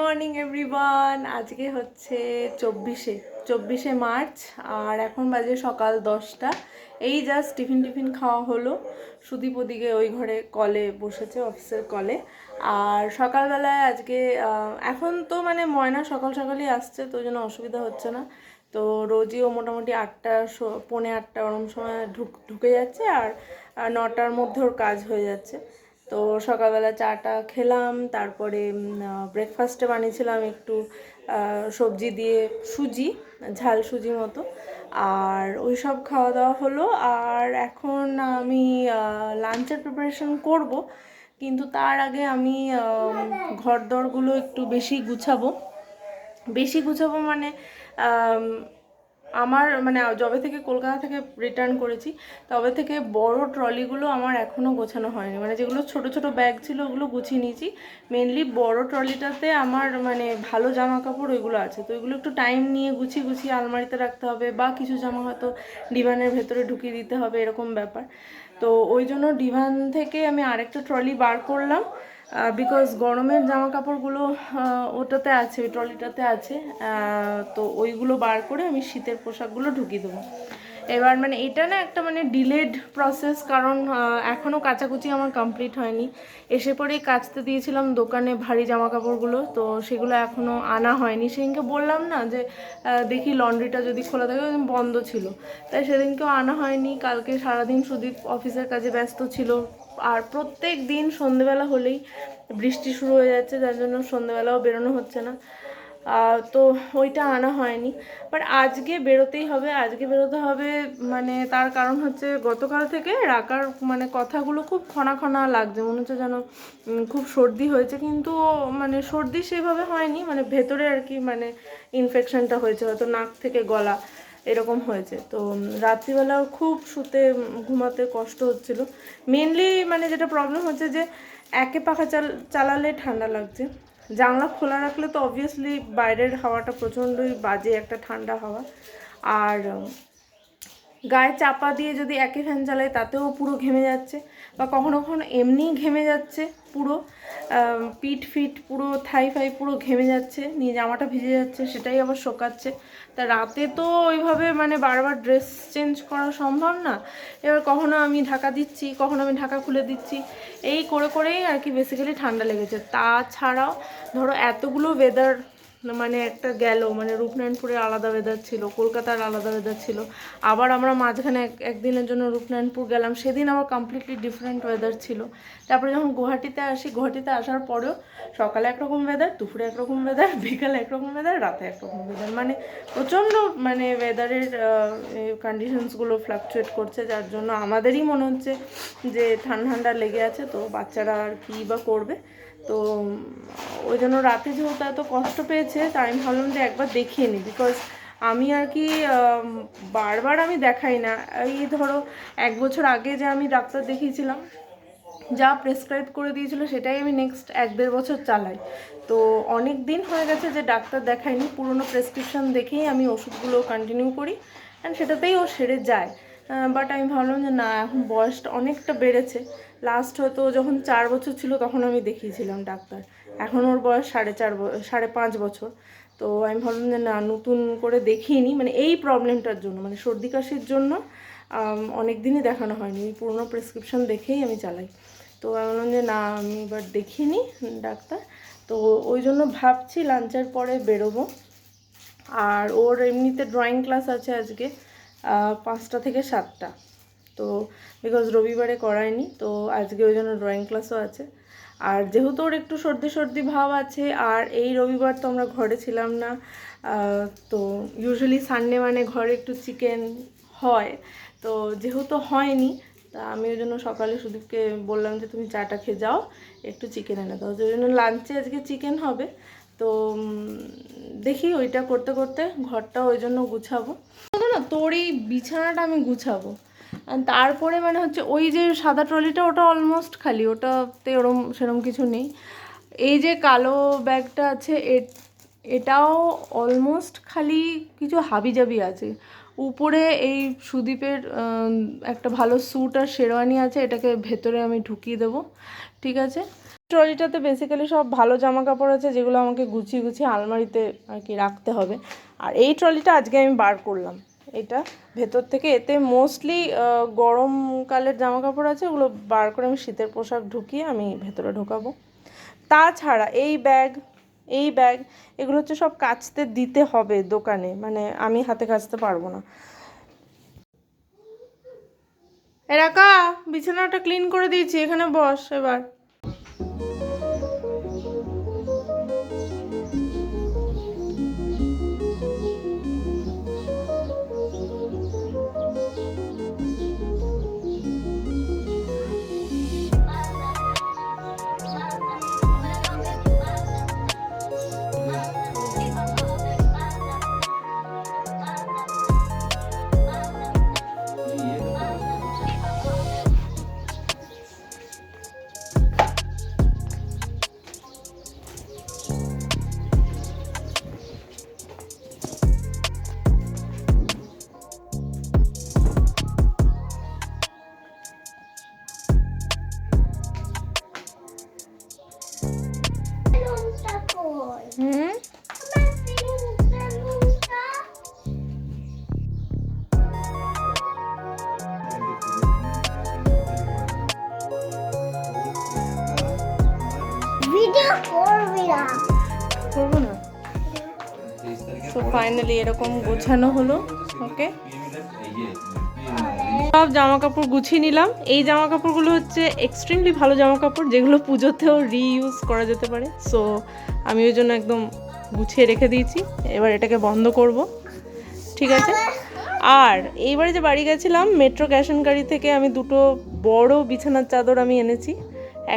Morning everyone. আজকে হচ্ছে 24শে March আর এখন বাজে সকাল 10টা। এই জাস্ট টিফিন খাওয়া হলো। সুদীপ ওদিকে ওই ঘরে কলে বসেছে, অফিসের কলে। আর সকালবেলায় আজকে এখন তো মানে ময়না সকাল সকালই আসছে, তো ওই জন্য অসুবিধা হচ্ছে না। তো রোজই ও মোটামুটি 8টা পৌনে 8টা ওরম সময় ঢুকে যাচ্ছে আর 9টার মধ্যে ওর কাজ হয়ে যাচ্ছে। তো সকালবেলা চাটা খেলাম, তারপরে ব্রেকফাস্টে বানিয়েছিলাম একটু সবজি দিয়ে সুজি, ঝাল সুজি মতো। আর ওই সব খাওয়া দাওয়া হলো। আর এখন আমি লাঞ্চের প্রিপারেশন করব, কিন্তু তার আগে আমি ঘরদোরগুলো একটু বেশি গুছাবো মানে আমার মানে যবে থেকে কলকাতা থেকে রিটার্ন করেছি তবে থেকে বড় ট্রলিগুলো আমার এখনও গোছানো হয়নি। মানে যেগুলো ছোট ছোট ব্যাগ ছিল ওগুলো গুছিয়ে নিয়েছি, মেনলি বড় ট্রলিটাতে আমার মানে ভালো জামা কাপড় ওইগুলো আছে। তো ওইগুলো একটু টাইম নিয়ে গুছিয়ে আলমারিতে রাখতে হবে, বা কিছু জামা হয়তো ডিভানের ভেতরে ঢুকিয়ে দিতে হবে, এরকম ব্যাপার। তো ওই জন্য ডিভান থেকে আমি আরেকটা ট্রলি বার করলাম, বিকজ গরমের জামা কাপড়গুলো ওটাতে আছে, ওই ট্রলিটাতে আছে। তো ওইগুলো বার করে আমি শীতের পোশাকগুলো ঢুকিয়ে দেবো। এবার মানে এটা না একটা মানে ডিলেড প্রসেস, কারণ এখনও কাচাকুচি আমার কমপ্লিট হয়নি। এসে পরেই কাচতে দিয়েছিলাম দোকানে ভারী জামা কাপড়গুলো, তো সেগুলো এখনও আনা হয়নি। সেদিনকে বললাম না যে দেখি লন্ড্রিটা যদি খোলা থাকে, বন্ধ ছিল, তাই সেদিনকেও আনা হয়নি। কালকে সারাদিন সুদীপ অফিসের কাজে ব্যস্ত ছিল, আর প্রত্যেক দিন সন্ধেবেলা হলেই বৃষ্টি শুরু হয়ে যাচ্ছে, যার জন্য সন্ধেবেলাও বেরোনো হচ্ছে না। তো ওইটা আনা হয়নি। বাট আজকে বেরোতেই হবে, আজকে বেরোতে হবে। মানে তার কারণ হচ্ছে গতকাল থেকে রাখার মানে কথাগুলো খুব খনা লাগছে, মনে হচ্ছে যেন খুব সর্দি হয়েছে, কিন্তু মানে সর্দি সেভাবে হয়নি, মানে ভেতরে আর কি মানে ইনফেকশনটা হয়েছে, হয়তো নাক থেকে গলা এরকম হয়েছে। তো রাত্রিবেলাও খুব ঘুমাতে কষ্ট হচ্ছিল। মেনলি মানে যেটা প্রবলেম হচ্ছে যে একে পাখা চালালে ঠান্ডা লাগছে, জানলা খোলা রাখলে তো অবভিয়াসলি বাইরের হাওয়াটা প্রচণ্ডই বাজে একটা ঠান্ডা হাওয়া। আর গায়ে চাপা দিয়ে যদি একে ফ্যান চালাই তাতেও পুরো ঘেমে যাচ্ছে, বা কখনো কখনো এমনিই ঘেমে যাচ্ছে পুরো, পিঠ ফিট পুরো থাই ফাই পুরো ঘেমে যাচ্ছে, নিয়ে জামাটা ভিজে যাচ্ছে, সেটাই আবার শোকাচ্ছে। তা রাতে তো ওইভাবে মানে বারবার ড্রেস চেঞ্জ করা সম্ভব না। এবার কখনো আমি ঢাকা দিচ্ছি, কখনো আমি ঢাকা খুলে দিচ্ছি, এই করেই আর কি বেসিক্যালি ঠান্ডা লেগেছে। তাছাড়াও ধরো এতগুলো ওয়েদার মানে একটা গেল, মানে রূপনারায়ণপুরের আলাদা ওয়েদার ছিল, কলকাতার আলাদা ওয়েদার ছিল, আবার আমরা মাঝখানে একদিনের জন্য রূপনারায়ণপুর গেলাম, সেদিন আবার কমপ্লিটলি ডিফারেন্ট ওয়েদার ছিল। তারপরে যখন গুয়াহাটিতে আসার পরেও সকালে একরকম ওয়েদার, দুপুরে একরকম ওয়েদার, বিকালে একরকম ওয়েদার, রাতে একরকম ওয়েদার, মানে প্রচণ্ড মানে ওয়েদারের কন্ডিশনসগুলো ফ্লাকচুয়েট করছে, যার জন্য আমাদেরই মনে হচ্ছে যে ঠান্ডা লেগে আছে। তো বাচ্চারা আর কী বা করবে। তো ওই জন্য রাতে যেহেতু এত কষ্ট পেয়েছে, তাই আমি ভাবলাম যে একবার দেখিয়ে নিই, বিকজ আমি আর কি বারবার আমি দেখাই না। এই ধরো 1 বছর আগে যে আমি ডাক্তার দেখিয়েছিলাম, যা প্রেসক্রাইব করে দিয়েছিল সেটাই আমি নেক্সট 1-1.5 বছর চালাই। তো অনেক দিন হয়ে গেছে যে ডাক্তার দেখাইনি, পুরনো প্রেসক্রিপশন দেখেই আমি ওষুধগুলো কন্টিনিউ করি, অ্যান্ড সেটাতেই ও সেরে যায়। বাট আমি ভাবলাম যে না, এখন বয়সটা অনেকটা বেড়েছে। লাস্ট হয়তো যখন 4 বছর ছিল তখন আমি দেখিয়েছিলাম ডাক্তার, এখন ওর বয়স 5.5 বছর। তো আমি ভাবলাম যে না, নতুন করে দেখিয়ে নিই, মানে এই প্রবলেমটার জন্য, মানে সর্দি কাশির জন্য অনেক দিনই দেখানো হয়নি, ওই পুরনো প্রেসক্রিপশন দেখেই আমি চালাই। তো আমি বললাম যে না, আমি এবার দেখিয়ে নিই ডাক্তার। তো ওই জন্য ভাবছি লাঞ্চের পরে বেরোবো। আর ওর এমনিতে ড্রয়িং ক্লাস আছে আজকে 5টা থেকে 7টা, তো বিকজ রবিবারে করায়নি, তো আজকে ওই জন্য ড্রয়িং ক্লাসও আছে। আর যেহেতু ওর একটু সর্দি ভাব আছে, আর এই রবিবার তো আমরা ঘরে ছিলাম না, তো ইউজুয়ালি সানডে মানে ঘরে একটু চিকেন হয়, তো যেহেতু হয়নি, তা আমি ওই জন্য সকালে সুদীপকে বললাম যে তুমি চাটা খেয়ে যাও, একটু চিকেন এনে দাও। ওই জন্য লাঞ্চে আজকে চিকেন হবে। তো দেখি ওইটা করতে করতে ঘরটা ওই জন্য গুছাবো না, তোর এই বিছানাটা আমি গুছাবো। আর তারপরে মানে হচ্ছে ওই যে সাদা ট্রলিটা, ওটা অলমোস্ট খালি, ওটাতে সেরম কিছু নেই। এই যে কালো ব্যাগটা আছে, এটাও অলমোস্ট খালি, কিছু হাবিজাবি আছে। উপরে এই সুদীপের একটা ভালো স্যুট আর শেরওয়ানি আছে, এটাকে ভেতরে আমি ঢুকিয়ে দেবো, ঠিক আছে। ট্রলিটাতে বেসিক্যালি সব ভালো জামা কাপড় আছে, যেগুলো আমাকে গুছিয়ে গুছিয়ে আলমারিতে আর কি রাখতে হবে। আর এই ট্রলিটা আজকে আমি বার করলাম, এটা ভেতর থেকে, এতে মোস্টলি গরমকালের জামা কাপড় আছে, ওগুলো বার করে আমি শীতের পোশাক ঢুকিয়ে আমি ভেতরে ঢোকাবো। তাছাড়া এই ব্যাগ এগুলো হচ্ছে সব কাচতে দিতে হবে দোকানে, মানে আমি হাতে কাচতে পারবো না। এরাকা, বিছানাটা ক্লিন করে দিয়েছি, এখানে বস এবার। করবো না। সো ফাইনালি এরকম গোছানো হলো। ওকে, সব জামা কাপড় গুছিয়ে নিলাম। এই জামা কাপড়গুলো হচ্ছে এক্সট্রিমলি ভালো জামা কাপড়, যেগুলো পুজোতেও রিইউজ করা যেতে পারে। সো আমি ওই জন্য একদম গুছিয়ে রেখে দিয়েছি। এবার এটাকে বন্ধ করব, ঠিক আছে। আর এইবারে যে বাড়ি গেছিলাম, মেট্রো ক্যাশ অ্যান্ড ক্যারি থেকে আমি দুটো বড় বিছানার চাদর আমি এনেছি।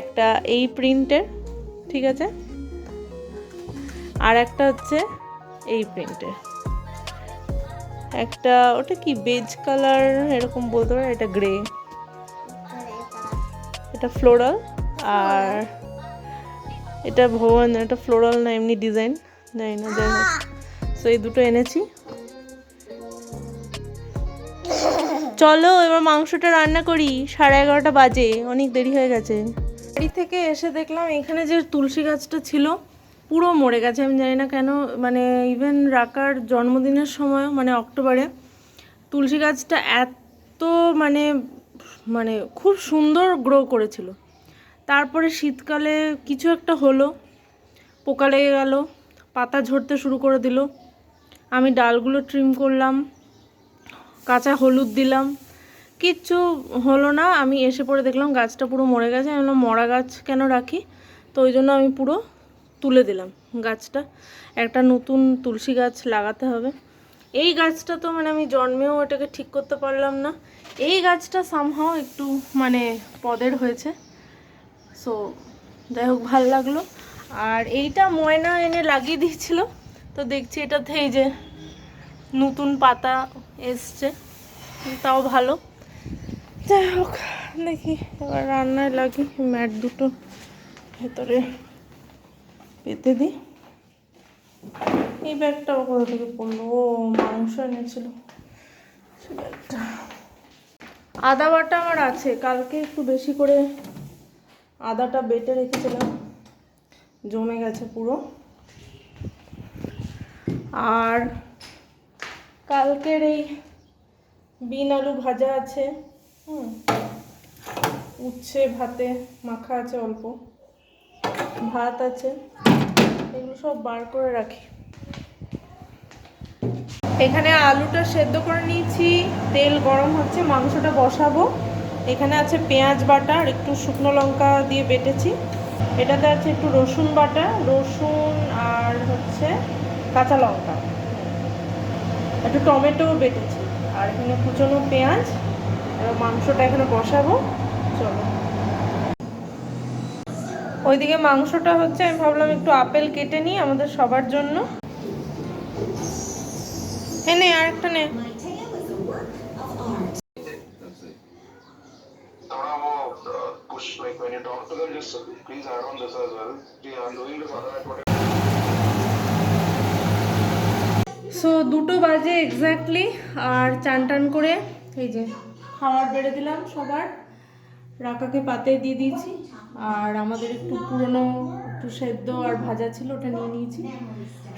একটা এই প্রিন্টের, ঠিক আছে, আর একটা হচ্ছে এই প্রিন্টের। একটা ওটা কি বেজ কালার এরকম বলতে পারে, এটা গ্রে, এটা ফ্লোরাল, আর এটা ভুবন, এটা ফ্লোরাল না এমনি ডিজাইন জানি না, যাই হোক। সো এই দুটো এনেছি। চলো এবার মাংসটা রান্না করি, 11:30 বাজে, অনেক দেরি হয়ে গেছে। বাড়ি থেকে এসে দেখলাম এখানে যে তুলসী গাছটা ছিল পুরো মরে গেছে। আমি জানি না কেন, মানে ইভেন রাকার জন্মদিনের সময়, মানে অক্টোবরে, তুলসী গাছটা এত মানে মানে খুব সুন্দর গ্রো করেছিল। তারপরে শীতকালে কিছু একটা হলো, পোকা লেগে গেল, পাতা ঝরতে শুরু করে দিল। আমি ডালগুলো ট্রিম করলাম, কাঁচা হলুদ দিলাম, কিচ্ছু হলো না। আমি এসে পরে দেখলাম গাছটা পুরো মরে গেছে। আমি বললাম মরা গাছ কেন রাখি, তো ওই জন্য আমি পুরো তুলে দিলাম গাছটা। একটা নতুন তুলসী গাছ লাগাতে হবে। এই গাছটা তো মানে আমি জন্মেও এটাকে ঠিক করতে পারলাম না। এই গাছটা সামহাও একটু মানে পদের হয়েছে। সো যাই হোক, ভাল লাগলো। আর এইটা ময়না এনে লাগিয়ে দিয়েছিল, তো দেখছি এটাতে এই যে নতুন পাতা এসছে, তাও ভালো। যাই হোক, দেখি এবার রান্নায় লাগি। ম্যাট দুটো ভেতরে পেতে দিই। এই ব্যাগটা কোথা থেকে পড়লো? ও মাংস এনেছিল সে ব্যাগটা। আদা বাটা আমার আছে, কালকে একটু বেশি করে আদাটা বেটে রেখেছিলাম, জমে গেছে পুরো। আর কালকের এই বিন আলু ভাজা আছে, উচ্ছে ভাতে মাখা আছে, অল্প ভাত আছে, এগুলো সব বার করে রাখি। এখানে আলুটা সেদ্ধ করে নিয়েছি, তেল গরম হচ্ছে, মাংসটা বসাবো। এখানে আছে পেঁয়াজ বাটা আর একটু শুকনো লঙ্কা দিয়ে বেটেছি। এটাতে আছে একটু রসুন বাটা, রসুন আর হচ্ছে কাঁচা লঙ্কা, একটু টমেটোও বেটেছি, আর এখানে কুচনো পেঁয়াজ। এবার মাংসটা এখানে বসাবো, চলো। ওইদিকে মাংসটা হচ্ছে, আমি ভাবলাম একটু আপেল কেটে নিই আমাদের সবার জন্য। নে আর একটা নে। সো 2টো বাজে এক্স্যাক্টলি। আর চান টান করে এই যে খাবার বেড়ে দিলাম সবার। রাকাকে পাতে দিয়ে দিয়েছি, আর আমাদের একটু পুরনো একটু সেদ্ধ আর ভাজা ছিল, ওটা নিয়ে নিয়েছি।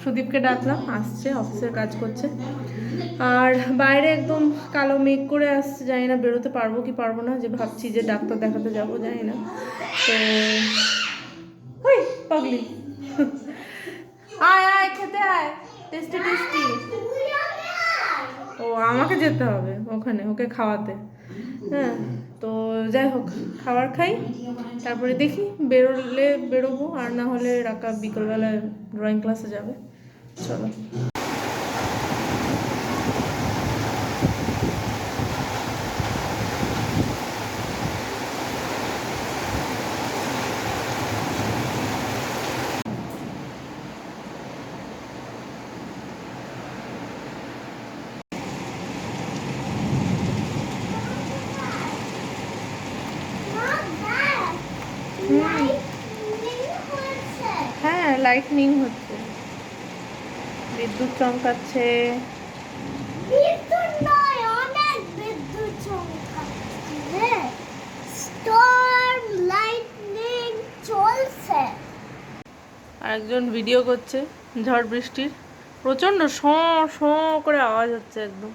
সুদীপকে ডাকলাম, আসছে, অফিসের কাজ করছে। আর বাইরে একদম কালো মেঘ করে আসছে, জানি না বেরোতে পারবো কি পারবো না, যে ভাবছি যে ডাক্তার দেখাতে যাবো, জানি না। তো ওই পাগলি, আয় আয় খেতে আয়, টেস্টি টেস্টি। ও আমাকে যেতে হবে ওখানে ওকে খাওয়াতে। হ্যাঁ, তো যাই হোক, খাবার খাই, তারপরে দেখি বেরোলে বেরোবো, আর না হলে রাকা বিকেলবেলায় ড্রয়িং ক্লাসে যাবে। চলো। হ্যাঁ, লাইটনিং হচ্ছে, বিদ্যুৎ চমকাচ্ছে। আরেকজন ভিডিও করছে ঝড় বৃষ্টির, প্রচন্ড শো শো করে আওয়াজ হচ্ছে একদম।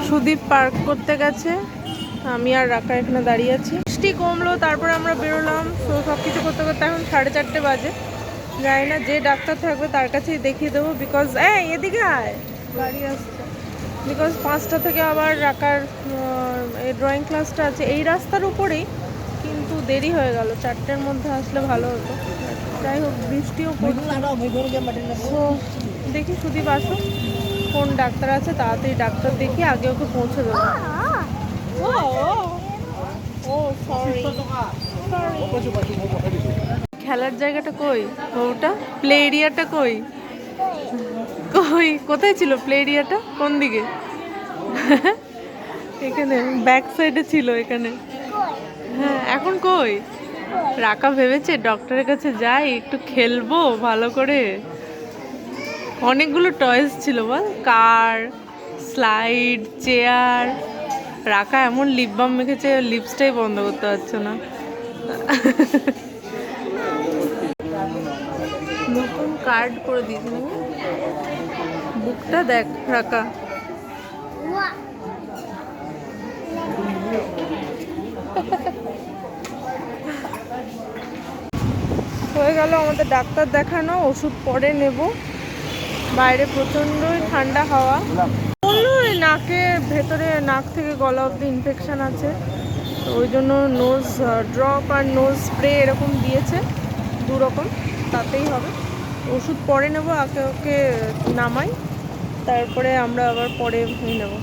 সুদীপ পার্ক করতে গেছে, আমি আর রাকা এখানে দাঁড়িয়ে আছি। বৃষ্টি কমলো, তারপরে আমরা বেরোলাম। তো সব কিছু করতে করতে এখন 4:30 বাজে। জানি না, যে ডাক্তার থাকবে তার কাছেই দেখিয়ে দেবো, বিকজ এদিকে আয়, গাড়ি আসছে। বিকজ 5টা থেকে আবার রাকার এই ড্রয়িং ক্লাসটা আছে এই রাস্তার উপরেই, কিন্তু দেরি হয়ে গেল, 4টের মধ্যে আসলে ভালো হতো। যাই হোক, বৃষ্টিও পড়ছে। দেখি সুদীপ আসো, কোন ডাক্তার আছে, তাড়াতাড়ি ডাক্তার দেখি আগে ওকে পৌঁছে দেবো। ও সরি, খেলার জায়গাটা কই, ওটা প্লে এরিয়াটা কই, কই কোথায় ছিল প্লে এরিয়াটা, কোন দিকে? এখানে ব্যাক সাইডে ছিল, এখানে। হ্যাঁ, এখন কই? রাকা ভেবেছে ডক্টরের কাছে যাই, একটু খেলবো ভালো করে। অনেকগুলো টয়েস ছিল বল, কার, স্লাইড, চেয়ার। রাকা এমন লিপ বাম মেখেছে, লিপসটাই বন্ধ করতে পারছে না। নতুন কার্ড করে দিয়েছে না, বুকটা দেখ রাকা। হয়ে গেল আমাদের ডাক্তার দেখানো, ওষুধ পরে নেব। বাইরে প্রচণ্ডই ঠান্ডা হাওয়া। বললো নাকের ভেতরে, নাক থেকে গলা অব্দি ইনফেকশন আছে, তো ওই জন্য নোজ ড্রপ আর নোজ স্প্রে এরকম দিয়েছে, 2 রকম, তাতেই হবে। ওষুধ পরে নেবো, আগে ওকে নামাই, তারপরে আমরা আবার পরে হয়ে নেবো।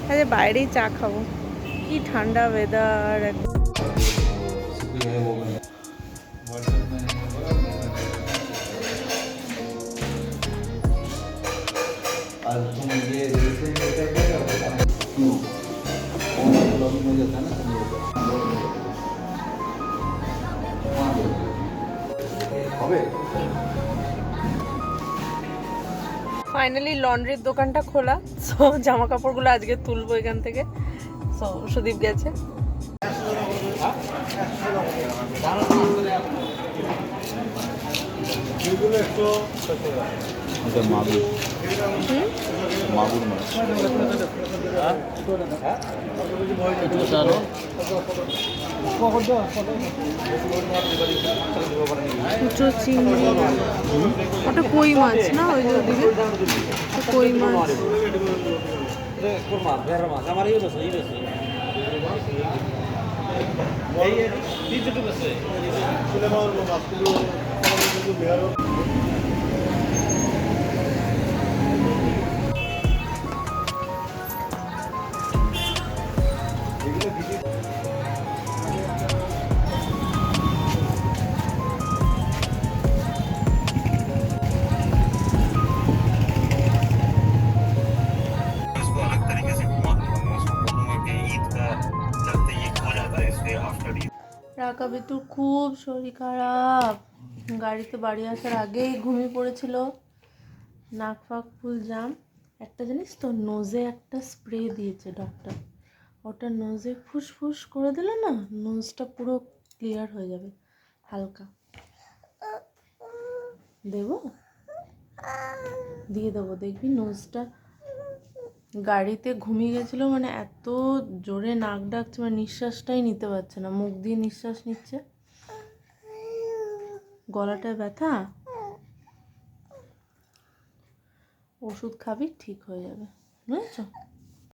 আচ্ছা, বাইরেই চা খাবো, কি ঠান্ডা ওয়েদার একদম। ফাইনালি লন্ড্রির দোকানটা খোলা, সো জামা কাপড়গুলো আজকে তুলবো এখান থেকে। সো সুদীপ গেছে। কুচো চিংড়ি, ওটা কই মাছ না, ওই যে ওদিকে কই মাছ। রাকাবিতুর খুব শরীর খারাপ, গাড়িতে বাড়ি আসার আগেই ঘুমিয়ে পড়েছিল, নাক ফাক ফুল জাম। একটা জানিস তো নোজে একটা স্প্রে দিয়েছে ডক্টর, ওটা নোজে ফুসফুস করে দিলে না নোজটা পুরো ক্লিয়ার হয়ে যাবে। হালকা দেবো, দিয়ে দেবো, দেখবি নোজটা। গাড়িতে ঘুমিয়ে গেছিলো, মানে এত জোরে নাক ডাকছে, মানে নিঃশ্বাসটাই নিতে পারছে না, মুখ দিয়ে নিঃশ্বাস নিচ্ছে, গলাটায় ব্যথা। ওষুধ খাবি ঠিক হয়ে যাবে, বুঝেছ?